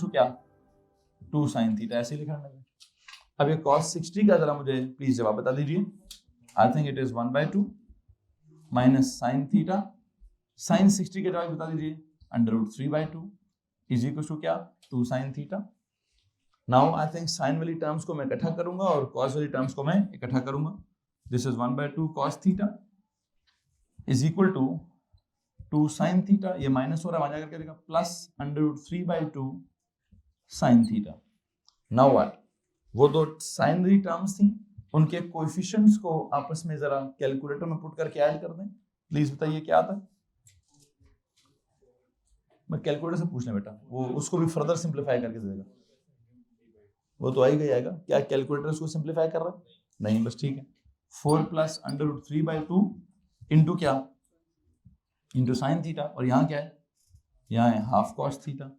To क्या 2 sin theta, ऐसे ही लिखना है। अब ये cos 60 का जरा मुझे प्लीज जवाब बता दीजिए। I think it is 1/2 minus sin theta, sin 60 के जवाब बता दीजिए √3/2 इज इक्वल टू क्या 2 sin theta. Now I think sin वाली टर्म्स को मैं इकट्ठा करूंगा और cos वाली टर्म्स को मैं इकट्ठा करूंगा। This is 1/2 cos theta is equal to 2 sin theta, ये माइनस हो रहा है वहां जाकर करेगा plus √3/2 sin theta. Now what, वो दो साइन वाली टर्म्स थी उनके कोएफिशिएंट्स को आपस में जरा कैलकुलेटर में पुट करके ऐड कर दें। प्लीज बताइए क्या आता है। मैं कैलकुलेटर से पूछना बेटा, वो उसको भी फर्दर सिंपलीफाई करके देगा। वो तो आएगा ही आएगा। क्या कैलकुलेटर उसको सिंपलीफाई कर रहा है? नहीं, बस ठीक है। 4 प्लस √3/2 इंटू क्या इंटू साइन थीटा, और यहाँ क्या है, यहाँ है हाफ कॉस थीटा।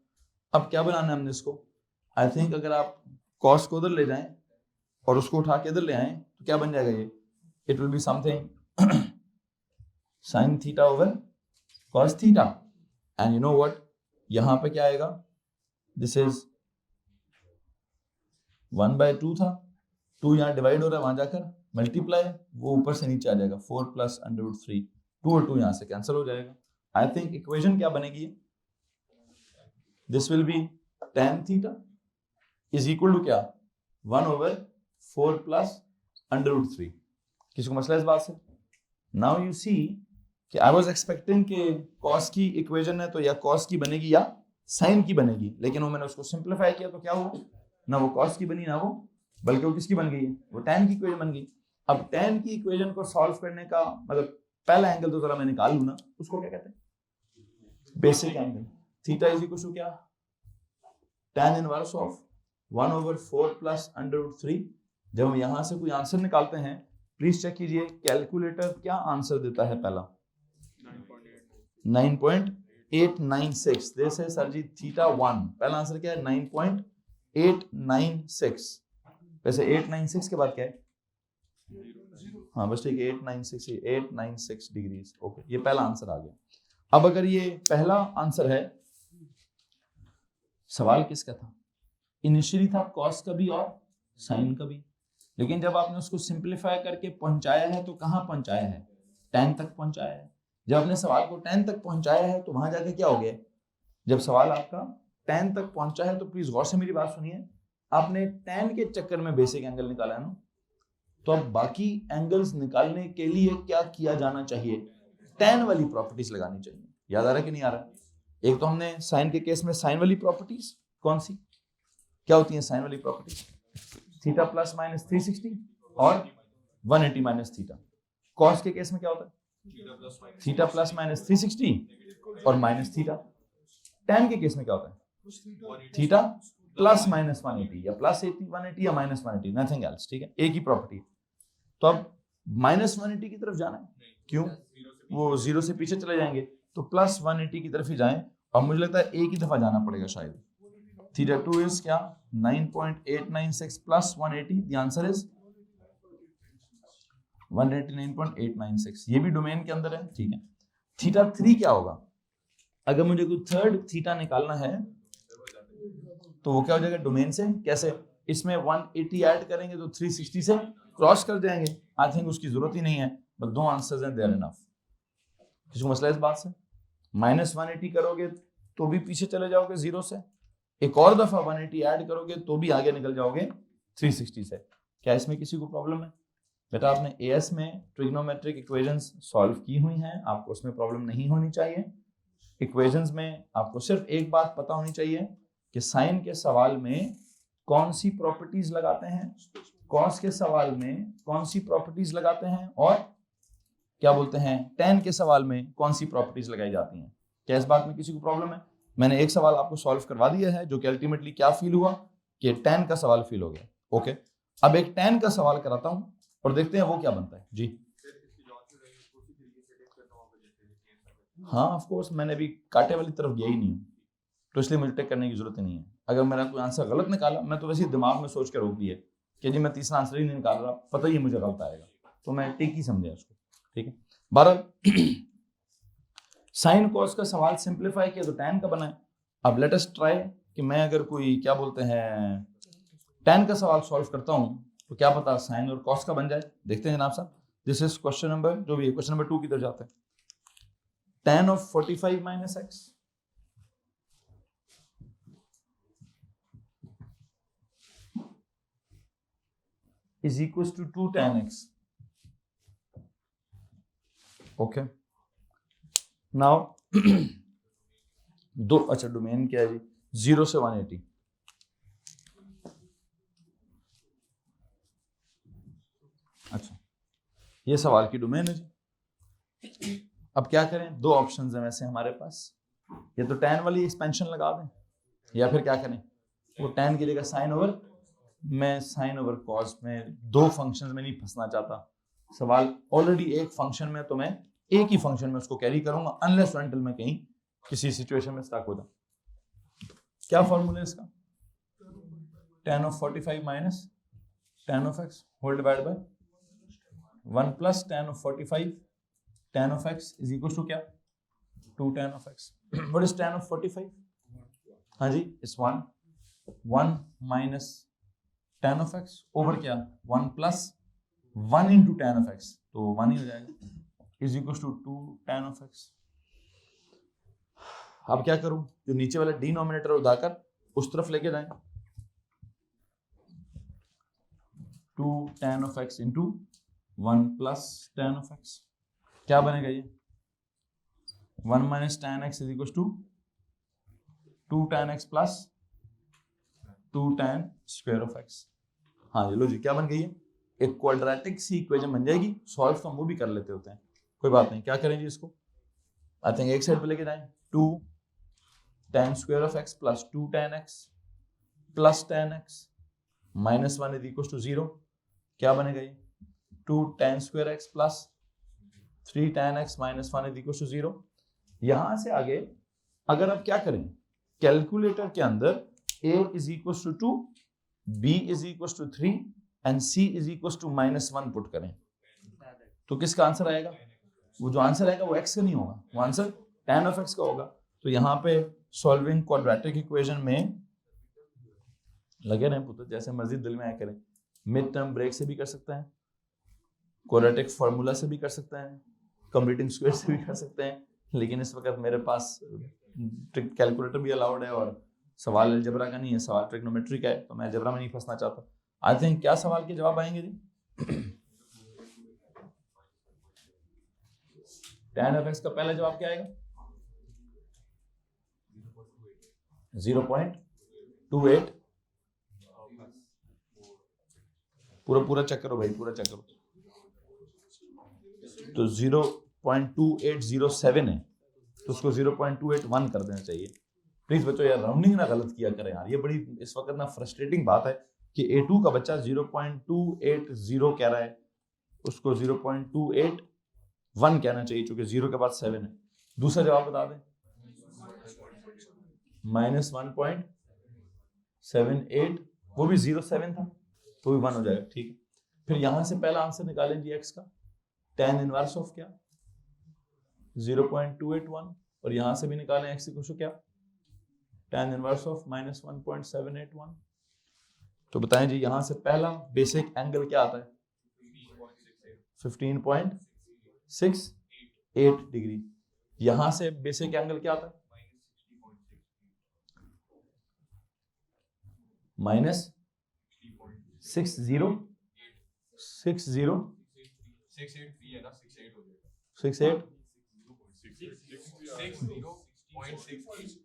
अब क्या बनाना है हमने इसको, आई थिंक अगर आप कॉस को उधर ले जाएं और उसको उठा के इधर ले आए तो क्या बन जाएगा ये, it will be something sine theta over cos theta. And you know what, यहां पे क्या आएगा, दिस इज 1/2 था, 2 यहाँ डिवाइड हो रहा है, वहां जाकर मल्टीप्लाई, वो ऊपर से नीचे आ जाएगा 4 प्लस √3, 2 और 2 यहां से कैंसिल हो जाएगा। आई थिंक इक्वेशन क्या बनेगी, this will be tan theta is equal to क्या 1/4 प्लस √3। किसी को मसला इस बात से? नाउ यू सी कि आई वाज एक्सपेक्टिंग कि cos की इक्वेशन है तो या cos की बनेगी या sin की बनेगी, लेकिन वो मैंने उसको सिंपलीफाई किया तो क्या हुआ, ना वो cos की बनी ना वो, बल्कि वो किसकी बन गई है, वो tan की इक्वेशन बन गई। अब tan की इक्वेशन को सॉल्व करने का मतलब पहला एंगल तो जरा मैं निकाल लूं ना, उसको क्या कहते हैं, basic angle. Theta is equal to क्या tan इनवर्स ऑफ 1/4 प्लस √3। जब हम यहां से कोई आंसर निकालते हैं, प्लीज चेक कीजिए कैलकुलेटर क्या आंसर देता है। पहला 9.896, दिस है सर जी थीटा 1, पहला आंसर क्या है 9.896। वैसे 896 के बाद क्या है, हाँ बस ठीक है 896 डिग्रीज, ओके ये पहला आंसर आ गया। अब अगर ये पहला आंसर है, सवाल किसका था, इनिशियली था कॉस का भी और साइन का भी, लेकिन जब आपने उसको सिंपलीफाई करके पहुंचाया है तो कहां पहुंचाया है, tan तक पहुंचाया है। जब आपने सवाल को tan तक पहुंचाया है तो वहां जाके क्या हो गया, जब सवाल आपका tan तक पहुंचा है तो प्लीज गौर से मेरी बात सुनिए, आपने tan के चक्कर में बेसिक एंगल निकाला है ना, तो अब बाकी एंगल्स निकालने के लिए क्या किया जाना चाहिए, tan वाली प्रॉपर्टीज लगानी चाहिए। याद आ रहा है कि नहीं आ रहा? एक तो हमने साइन के केस में साइन वाली प्रॉपर्टीज कौन सी क्या होती है, साइन वाली प्रॉपर्टीज थीटा प्लस माइनस 360 और 180 माइनस थीटा। कॉस के केस में क्या होता है, थीटा प्लस माइनस 360 और माइनस थीटा। tan के केस में क्या होता है, थीटा प्लस माइनस 180 या प्लस 180 या माइनस 180, नथिंग एल्स। ठीक है, एक ही प्रॉपर्टी। तो अब माइनस 180 की तरफ जाना है, क्यों, वो जीरो से पीछे चले जाएंगे, तो प्लस 180 की तरफ ही जाएं, और मुझे लगता है एक ही दफा जाना पड़ेगा शायद। थीटा 2 इज क्या 9.896 प्लस 180, द आंसर इज 189.896, ये भी डोमेन के अंदर है। ठीक है, थीटा 3 क्या होगा, अगर मुझे कोई थर्ड थीटा निकालना है तो वो क्या हो जाएगा डोमेन से, कैसे, इसमें 180 ऐड करेंगे तो 360 से क्रॉस कर जाएंगे। आई थिंक उसकी जरूरत ही नहीं है, बस 2 आंसर्स हैं, देयर इनफ। किसी को मसला इस बात से? माइनस 180 करोगे तो भी पीछे चले जाओगे जीरो से, एक और दफा 180 ऐड करोगे तो भी आगे निकल जाओगे 360 से। क्या इसमें किसी को प्रॉब्लम है? बेटा आपने एएस में ट्रिग्नोमेट्रिक इक्वेशंस सॉल्व की हुई हैं, आपको उसमें प्रॉब्लम नहीं होनी चाहिए। इक्वेशंस में आपको सिर्फ एक बात पता होनी चाहिए कि साइन के सवाल में कौन सी प्रॉपर्टीज लगाते हैं, कॉस के सवाल में कौन सी प्रॉपर्टीज लगाते हैं, और क्या बोलते हैं tan के सवाल में कौन सी प्रॉपर्टीज लगाई जाती हैं। क्या इस बात में किसी को प्रॉब्लम है? मैंने एक सवाल आपको सॉल्व करवा दिया है जो कि अल्टीमेटली क्या फील हुआ कि tan का सवाल फील हो गया। ओके, अब एक tan का सवाल कराता हूं और देखते हैं वो क्या बनता है। जी हाँ ऑफ कोर्स, मैंने अभी कांटे वाली तरफ गया ही नहीं हूँ, तो इसलिए मुझे टेक करने की जरूरत ही नहीं है। अगर मेरा कोई आंसर गलत निकाला, मैं तो वैसे ही दिमाग में सोच के रोक दिया कि जी मैं तीसरा आंसर ही नहीं निकाल रहा, पता ही मुझे गलत आएगा, तो मैं टिक ही समझा उसको। ठीक है, बहरहाल साइन कॉस का सवाल सिंपलीफाई किया तो tan का बना है। अब लेट अस ट्राई कि कि मैं अगर कोई क्या बोलते हैं tan का सवाल सॉल्व करता हूँ तो क्या पता साइन और कॉस का बन जाए। देखते हैं जनाब साहब, दिस इज क्वेश्चन नंबर जो भी है, क्वेश्चन नंबर 2 की तरफ जाते हैं। tan of 45 minus x is equals to 2 tan x. Okay. Now दो, अच्छा डोमेन क्या है जी, 0 से 180। अच्छा ये सवाल की डोमेन है जी। अब क्या करें, दो ऑप्शंस हैं वैसे हमारे पास, या तो tan वाली एक्सपेंशन लगा दें या फिर क्या करें, वो tan की जगह साइन ओवर, मैं साइन ओवर कॉस में दो फंक्शंस में नहीं फंसना चाहता। सवाल ऑलरेडी एक फंक्शन में, तो मैं एक ही फंक्शन में उसको कैरी करूंगा अनलेस अनटिल मैं कहीं किसी सिचुएशन में स्टक हो जाऊं। क्या फॉर्मूला है इसका, tan of 45 minus tan of x whole divide by 1 plus tan of 45 tan of x is equal to क्या, 2 tan of x। What is tan of 45? हाँ जी it's 1 minus tan of x over क्या 1 plus 1 into tan of x, तो 1 ही हो जाएगा, is equal to 2 tan of x। अब क्या करूं, जो नीचे वाला डिनोमिनेटर उठाकर उस तरफ लेके जाएं, 2 tan of x into 1 plus tan of x, क्या बनेगा ये 1 minus tan x is equal to 2 tan x plus 2 tan square of x। हाँ ये लो जी क्या बन गई है, एक क्वाड्रेटिक सी इक्वेशन बन जाएगी। सॉल्व तो हम वो भी कर लेते होते हैं, कोई बात नहीं। क्या करेंगे इसको, आई थिंक एक साइड पे लेके जाएं, 2 tan square of x plus 2 tan x plus tan x minus 1 is equal to 0। क्या बनेगा ये 2 tan square x plus 3 tan x minus 1 is equal to 0। यहां से आगे अगर आप क्या करें, कैलकुलेटर के अंदर a is equal to 2, b is equal to 3 and c is equal to -1 put करें, तो किसका आंसर आएगा, वो जो आंसर आएगा वो x का नहीं होगा, वो आंसर tan ऑफ x का होगा। तो यहाँ पे सॉल्विंग क्वाड्रेटिक इक्वेशन में लगे रहें पुत्र, जैसे मर्जी दिल में आया करें। मिड टर्म ब्रेक से भी कर सकते हैं, क्वाड्रेटिक फार्मूला से भी कर सकते हैं, कंप्लीटिंग स्क्वायर से भी कर सकते हैं, लेकिन इस वक्त मेरे पास कैलकुलेटर भी अलाउड है और सवाल अलजेब्रा का नहीं है, सवाल ट्रिग्नोमेट्री का है, तो मैं अलजेब्रा में नहीं फंसना चाहता। आई थिंक क्या सवाल के जवाब आएंगे जी, tan ऑफ x का पहला जवाब क्या आएगा 0.28, पूरा चेक करो भाई, पूरा चेक करो, तो 0.2807 है, तो उसको 0.281 कर देना चाहिए। प्लीज बच्चों यार राउंडिंग ना गलत किया करें यार, ये बड़ी इस वक्त ना फ्रस्ट्रेटिंग बात है कि A2 का बच्चा 0.280 कह रहा है, उसको 0.281 कहना चाहिए क्योंकि 0 के बाद 7 है। दूसरा जवाब बता दें, -1.78, वो भी 0.7 था, तो भी 1 हो जाएगा, ठीक है। फिर यहां से पहला आंसर निकालें जी x का, tan इनवर्स ऑफ क्या 0.281, और यहां से भी निकालें x इक्वल टू क्या tan इनवर्स ऑफ -1.781। तो बताएं जी यहां से पहला बेसिक एंगल क्या आता है 15.68 डिग्री, यहां से बेसिक एंगल क्या आता है -68।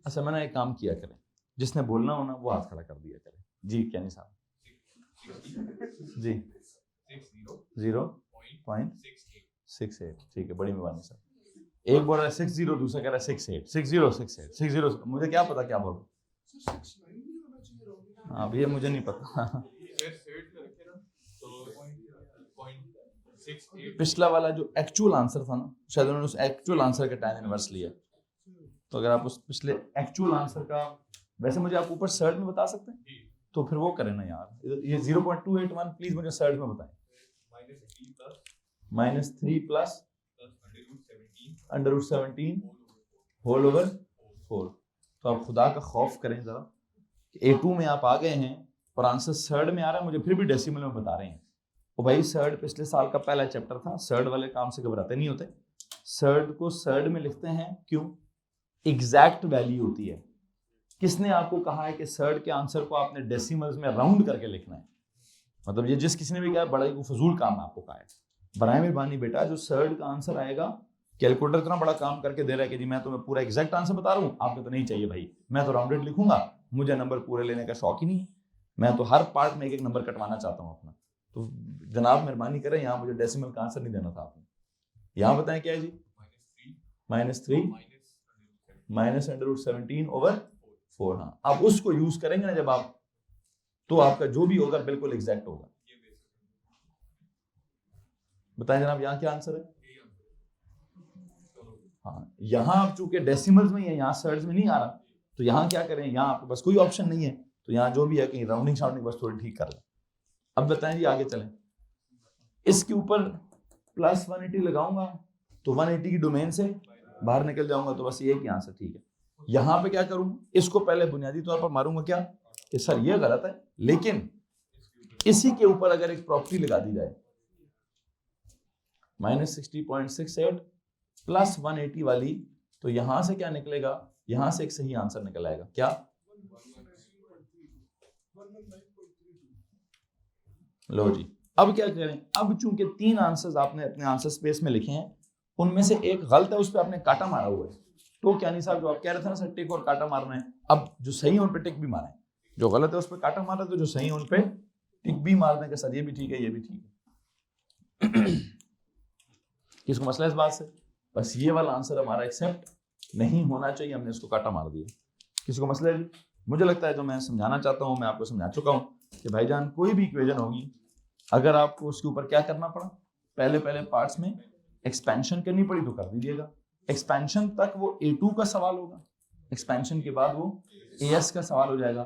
अच्छा मैंने एक काम किया करें, जिसने बोलना हो ना वो हाथ खड़ा कर दिया करें जी, क्या नहीं साहब जी 0.68, ठीक है, बड़ी मेहरबानी सर। एक बोल रहा है 60, दूसरा कह रहा है 68, 60, मुझे क्या पता क्या बोल रहा, हाँ भैया मुझे नहीं पता। पिछला वाला जो एक्चुअल आंसर था ना, शायद उन्होंने उस एक्चुअल आंसर का tan इनवर्स लिया, तो अगर आप उस पिछले एक्चुअल आंसर का, वैसे मुझे आप ऊपर सर्च में बता सकते हैं, तो फिर वो करें ना यार, ये 0.281 प्लीज मुझे सर्च में बताएं, -3 प्लस √17 होल ओवर 4। तो आप खुदा का खौफ करें जरा, A2 में आप आ गए हैं और आंसर सर्ड में आ रहा है, मुझे फिर भी डेसिमल में बता रहे हैं। तो भाई सर्ड पिछले साल का पहला चैप्टर था, सर्ड वाले काम से घबराते नहीं होते। सर्ड को सर्ड में लिखते हैं, क्यों? एग्जैक्ट वैल्यू होती है। किसने आपको कहा है कि सर्ड के आंसर को आपने डेसिमल्स में राउंड करके लिखना है? मतलब ये जिस किसी ने भी कहा बड़ा ही फजूल काम आपको कहा है। बराए मेहरबानी बेटा, जो सर्ड का आंसर आएगा, कैलकुलेटर इतना बड़ा काम करके दे रहा है कि जी मैं तुम्हें पूरा एग्जैक्ट आंसर बता रहा हूँ, आपको तो नहीं चाहिए भाई, मैं तो राउंडेड लिखूंगा, मुझे नंबर पूरे लेने का शौक ही नहीं है, मैं तो हर पार्ट में एक एक नंबर कटवाना चाहता हूँ अपना। तो जनाब मेहरबानी करें, यहाँ मुझे डेसिमल का आंसर नहीं देना था आपने। यहाँ बताएं क्या है जी? -3 -√17/4। हाँ, आप उसको यूज करेंगे ना जब आप, तो आपका जो भी होगा बिल्कुल एग्जैक्ट होगा। बताएं जनाब यहाँ क्या आंसर है? हाँ, यहाँ आप चूंकि डेसिमल्स में ही है, यहाँ सर्ड्स में नहीं आ रहा, तो यहाँ क्या करें, यहाँ आपके पास कोई ऑप्शन नहीं है, तो यहाँ जो भी है कहीं राउंडिंग शाउंडिंग बस थोड़ी ठीक कर लें। अब बताएं जी आगे चलें। इसके ऊपर +180 लगाऊंगा तो 180 की डोमेन से बाहर निकल जाऊंगा, तो बस ये कि आंसर ठीक है। यहाँ पे क्या करूँ, इसको पहले बुनियादी तौर पर मारूंगा क्या कि सर ये गलत है, लेकिन इसी के ऊपर अगर एक प्रॉपर्टी लगा दी जाए, -60.68 + 180 वाली, तो यहां से क्या निकलेगा, यहां से एक सही आंसर निकल आएगा। क्या? लो जी, अब क्या करें, अब चूंकि 3 आंसर्स आपने अपने आंसर स्पेस में लिखे हैं, उनमें से एक गलत है, उस पर आपने काटा मारा हुआ है। तो क्या नहीं साहब, जो आप कह रहे थे ना सर टिक और काटा मारना है, अब जो सही है उन पे टिक भी मारें, जो गलत है उस पर काटा मारा, तो जो सही है उन पे टिक भी मार दें कि सर ये भी ठीक है, ये भी ठीक है। किसको मसला है इस बात से? बस ये वाला आंसर हमारा एक्सेप्ट नहीं होना चाहिए, हमने इसको काटा मार दिया। किसी को मसला है? मुझे लगता है जो मैं समझाना चाहता हूँ मैं आपको समझा चुका हूँ कि भाईजान कोई भी इक्वेशन होगी, अगर आपको उसके ऊपर क्या करना पड़ा, पहले पार्ट्स में एक्सपेंशन करनी पड़ी तो कर दीजिएगा। एक्सपेंशन तक वो A2 का सवाल होगा, एक्सपेंशन के बाद वो AS का सवाल हो जाएगा।